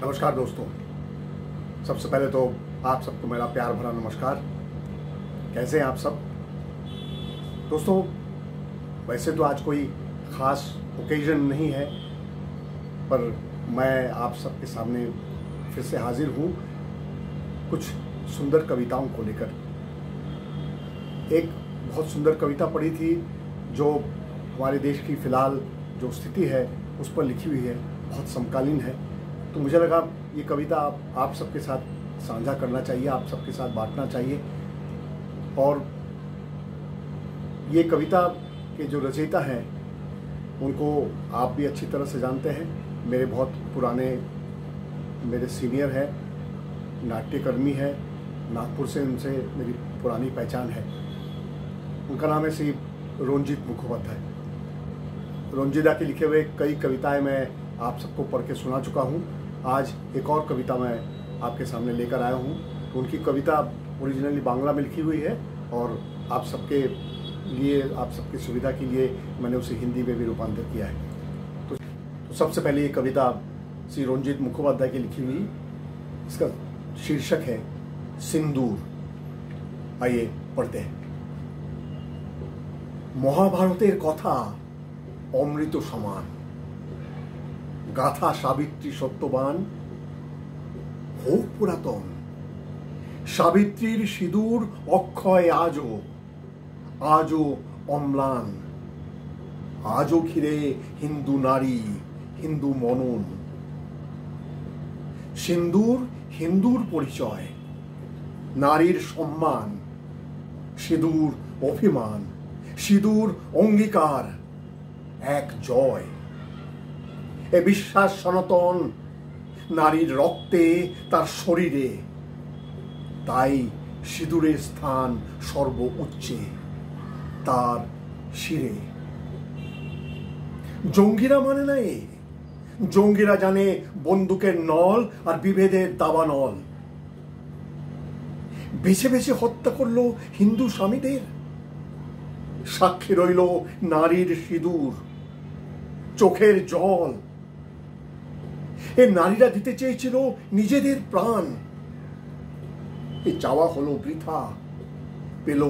नमस्कार दोस्तों। सबसे पहले तो आप सबको मेरा प्यार भरा नमस्कार। कैसे हैं आप सब दोस्तों? वैसे तो आज कोई ख़ास ओकेजन नहीं है, पर मैं आप सबके सामने फिर से हाजिर हूँ कुछ सुंदर कविताओं को लेकर। एक बहुत सुंदर कविता पढ़ी थी जो हमारे देश की फ़िलहाल जो स्थिति है उस पर लिखी हुई है, बहुत समकालीन है। तो मुझे लगा ये कविता आप सबके साथ साझा करना चाहिए, आप सबके साथ बांटना चाहिए। और ये कविता के जो रचयिता हैं उनको आप भी अच्छी तरह से जानते हैं। मेरे बहुत पुराने मेरे सीनियर हैं, नाट्यकर्मी है, नागपुर से उनसे मेरी पुरानी पहचान है। उनका नाम है श्री रोंजित मुखोपाध्याय। रोंजिदा के लिखे हुए कई कविताएं मैं आप सबको पढ़ के सुना चुका हूँ। आज एक और कविता मैं आपके सामने लेकर आया हूँ। उनकी कविता ओरिजिनली बांग्ला में लिखी हुई है और आप सबके लिए, आप सबकी सुविधा के लिए मैंने उसे हिंदी में भी रूपांतरित किया है। तो सबसे पहले ये कविता श्री रोंजित मुखोपाध्याय की लिखी हुई, इसका शीर्षक है सिंदूर। आइए पढ़ते हैं। महाभारतेर कथा अमृत समान, गाथा सावित्री सत्यवान होक पुरातन। सावित्रीर सिंदूर अक्षय आजो आजो अम्लान। आजो घिरे हिंदू नारी हिंदू मनन। सिंदूर हिंदूर परिचय, नारीर सम्मान। सिंदूर अभिमान, सिंदूर अंगीकार, एक जय। ए বিশ্বাস সনাতন নারীর রক্তে তার শরীরে, তাই সিঁদুরের স্থান সর্ব উচ্চে তার শিরে। জঙ্গিরা মানে না এ, জঙ্গিরা জানে বন্দুকের নল আর বিভেদের দাবানল। বেছে বেছে হত্যা করলো হিন্দু স্বামীদের, সাক্ষী রইল নারীর সিঁদুর চোখের জল। এ নারীরা দিতে চেয়েছিল নিজেদের প্রাণ, এ চাওয়া হলো বৃথা, পেল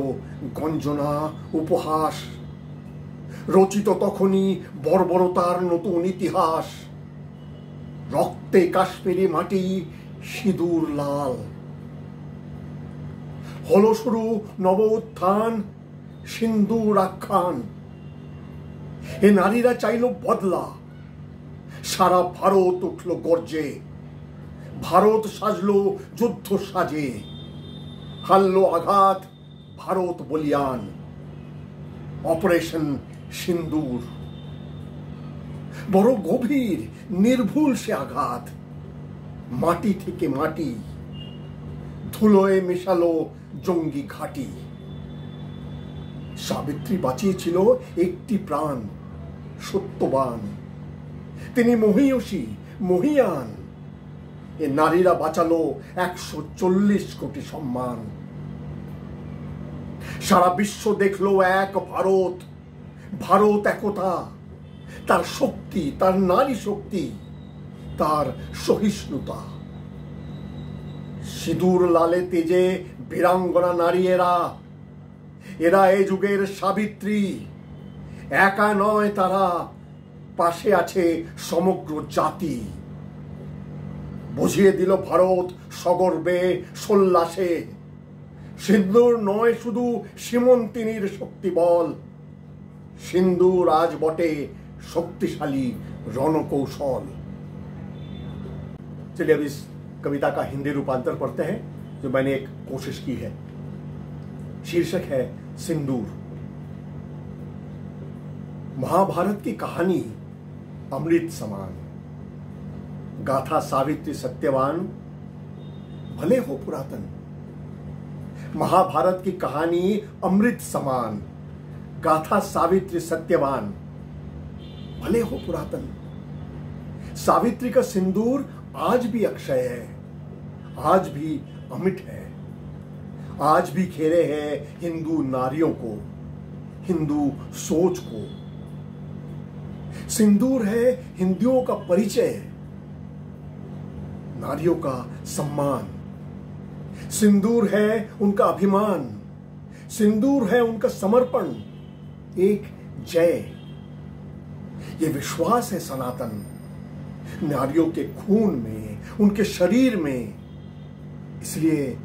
গঞ্জনা উপহাস। রচিত তখনই বর্বরতার নতুন ইতিহাস। রক্তে কাশ্মীরি মাটি সিঁদুর লাল। হলো শুরু নব উত্থান সিন্দুর আখ্যান। এ নারীরা চাইল বদলা, সারা ভারত উঠল গর্জে। ভারত সাজলো যুদ্ধ সাজে, হারল আঘাত ভারত বলিয়ান। অপারেশন সিন্দুর বড় গভীর নির্ভুল সে আঘাত। মাটি থেকে মাটি ধুলোয় মেশালো জঙ্গি ঘাঁটি। সাবিত্রী বাঁচিয়েছিল একটি প্রাণ, সত্যবান। তিনি মহীয়সী মহীয়ান। এ নারীরা বাঁচালো 140 কোটি সম্মান। সারা বিশ্ব দেখলো এক ভারত, ভারত একতা। তার শক্তি, তার নারী শক্তি, তার সহিষ্ণুতা। সিঁদুর লালে তেজে বীরাঙ্গনা নারী এরা, এরা এ যুগের সাবিত্রী। একা নয় তারা, পাশে আছে সমগ্র জাতি। বুঝিয়ে দিল ভারত সগর্বে সোল্লাসে। সিন্দুর নয় শুধু সীমন্তিনীর শক্তি বল, सिंदूर आज बटे शक्तिशाली रणकौशल। चलिए अब इस कविता का हिंदी रूपांतर पढ़ते हैं जो मैंने एक कोशिश की है। शीर्षक है सिंदूर। महाभारत की कहानी अमृत समान, गाथा सावित्री सत्यवान भले हो पुरातन। महाभारत की कहानी अमृत समान, गाथा सावित्री सत्यवान भले हो पुरातन। सावित्री का सिंदूर आज भी अक्षय है, आज भी अमिट है, आज भी घेरे हैं हिंदू नारियों को, हिंदू सोच को। सिंदूर है हिंदुओं का परिचय, नारियों का सम्मान। सिंदूर है उनका अभिमान, सिंदूर है उनका समर्पण, एक जय। ये विश्वास है सनातन नारियों के खून में, उनके शरीर में। इसलिए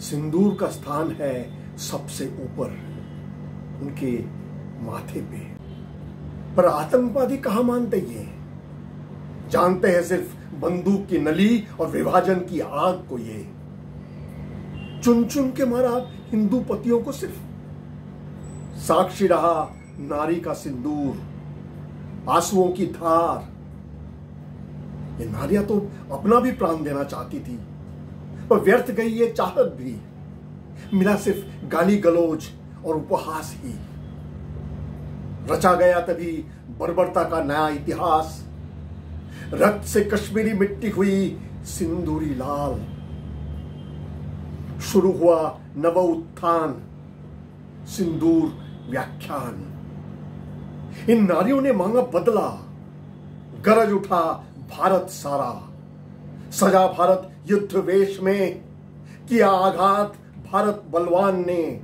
सिंदूर का स्थान है सबसे ऊपर, उनके माथे पे। पर आतंकवादी कहां मानते ये? जानते हैं सिर्फ बंदूक की नली और विभाजन की आग को। ये चुन चुन के मारा हिंदू पतियों को सिर्फ। साक्षी रहा नारी का सिंदूर, आंसुओं की धार। ये नारियां तो अपना भी प्राण देना चाहती थी, पर व्यर्थ गई ये चाहत भी। मिला सिर्फ गाली गलौज और उपहास ही। रचा गया तभी बर्बरता का नया इतिहास। रक्त से कश्मीरी मिट्टी हुई सिंदूरी लाल। शुरू हुआ नव उत्थान, सिंदूर व्याख्यान। इन नारियों ने मांगा बदला, गरज उठा भारत सारा। सजा भारत युद्ध वेश में, किया आघात भारत बलवान ने,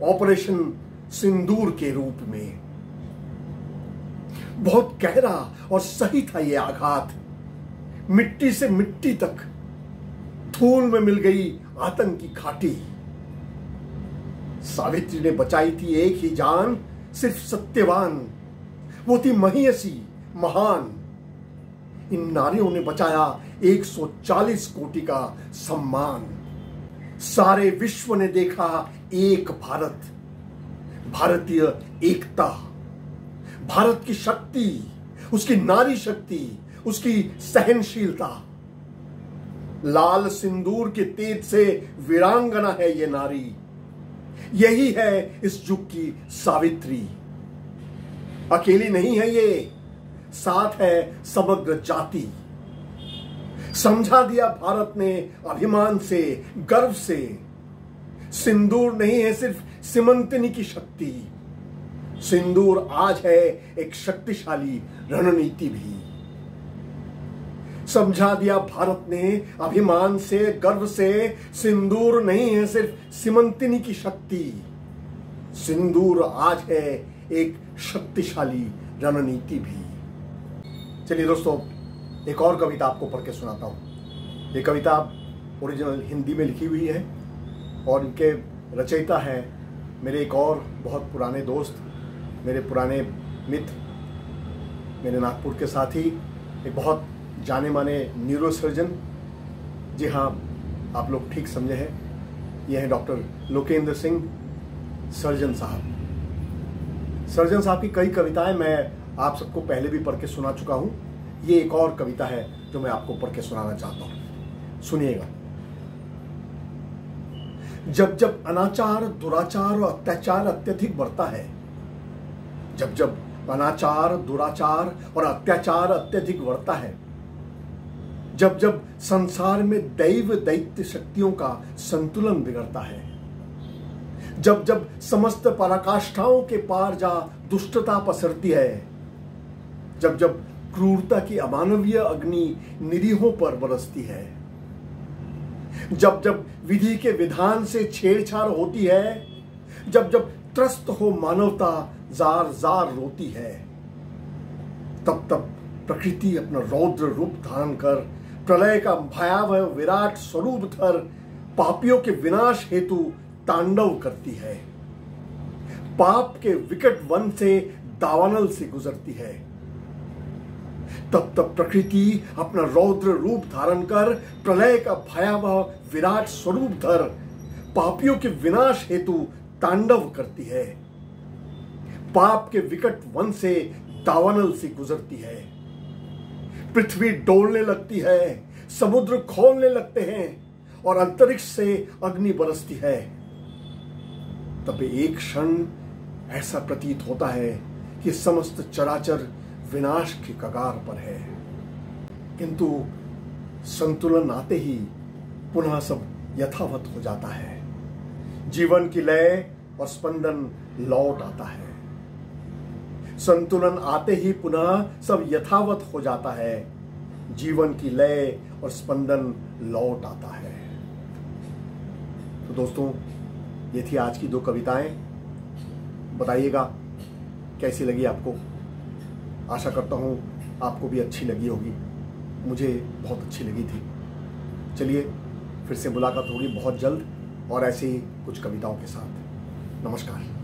ऑपरेशन सिंदूर के रूप में। बहुत गहरा और सही था यह आघात। मिट्टी से मिट्टी तक धूल में मिल गई आतंकी घाटी। सावित्री ने बचाई थी एक ही जान, सिर्फ सत्यवान। वो थी महियसी महान। इन नारियों ने बचाया 140 कोटि का सम्मान। सारे विश्व ने देखा एक भारत, भारतीय एकता, भारत की शक्ति, उसकी नारी शक्ति, उसकी सहनशीलता। लाल सिंदूर के तेज से वीरांगना है ये नारी। यही है इस युग की सावित्री। अकेली नहीं है ये, साथ है समग्र जाति। समझा दिया भारत ने अभिमान से, गर्व से। सिंदूर नहीं है सिर्फ सीमंतनी की शक्ति, सिंदूर आज है एक शक्तिशाली रणनीति भी। समझा दिया भारत ने अभिमान से, गर्व से, सिंदूर नहीं है सिर्फ सीमंतनी की शक्ति, सिंदूर आज है एक शक्तिशाली रणनीति भी। चलिए दोस्तों, एक और कविता आपको पढ़ के सुनाता हूं। ये कविता ओरिजिनल हिंदी में लिखी हुई है और इनके रचयिता है मेरे एक और बहुत पुराने दोस्त, मेरे पुराने मित्र, मेरे नागपुर के साथी, एक बहुत जाने माने न्यूरोसर्जन। जी हाँ, आप लोग ठीक समझे हैं, ये हैं डॉक्टर लोकेंद्र सिंह सर्जन साहब। सर्जन साहब की कई कविताएं मैं आप सबको पहले भी पढ़ के सुना चुका हूं। ये एक और कविता है जो मैं आपको पढ़ के सुनाना चाहता हूं, सुनिएगा। जब जब अनाचार, दुराचार और अत्याचार अत्यधिक बढ़ता है, जब जब अनाचार, दुराचार और अत्याचार अत्यधिक बढ़ता है, जब जब संसार में दैव दैत्य शक्तियों का संतुलन बिगड़ता है, जब जब समस्त पराकाष्ठाओं के पार जा दुष्टता पसरती है, जब जब क्रूरता की अमानवीय अग्नि निरीहों पर बरसती है, जब जब विधि के विधान से छेड़छाड़ होती है, जब जब त्रस्त हो मानवता जार जार रोती है, तब तब प्रकृति अपना रौद्र रूप धारण कर प्रलय का भयावह विराट स्वरूप धर पापियों के विनाश हेतु तांडव करती है। पाप के विकट वन से दावानल से गुजरती है। तब तब प्रकृति अपना रौद्र रूप धारण कर प्रलय का भयावह विराट स्वरूप धर पापियों के विनाश हेतु तांडव करती है। पाप के विकट वन से दावानल से गुजरती है। पृथ्वी डोलने लगती है, समुद्र खोलने लगते हैं और अंतरिक्ष से अग्नि बरसती है। तब एक क्षण ऐसा प्रतीत होता है कि समस्त चराचर विनाश के कगार पर है, किंतु संतुलन आते ही पुनः सब यथावत हो जाता है। जीवन की लय और स्पंदन लौट आता है। संतुलन आते ही पुनः सब यथावत हो जाता है। जीवन की लय और स्पंदन लौट आता है। तो दोस्तों, ये थी आज की 2 कविताएं। बताइएगा कैसी लगी आपको। आशा करता हूँ आपको भी अच्छी लगी होगी। मुझे बहुत अच्छी लगी थी। चलिए, फिर से मुलाकात होगी बहुत जल्द और ऐसे ही कुछ कविताओं के साथ। नमस्कार।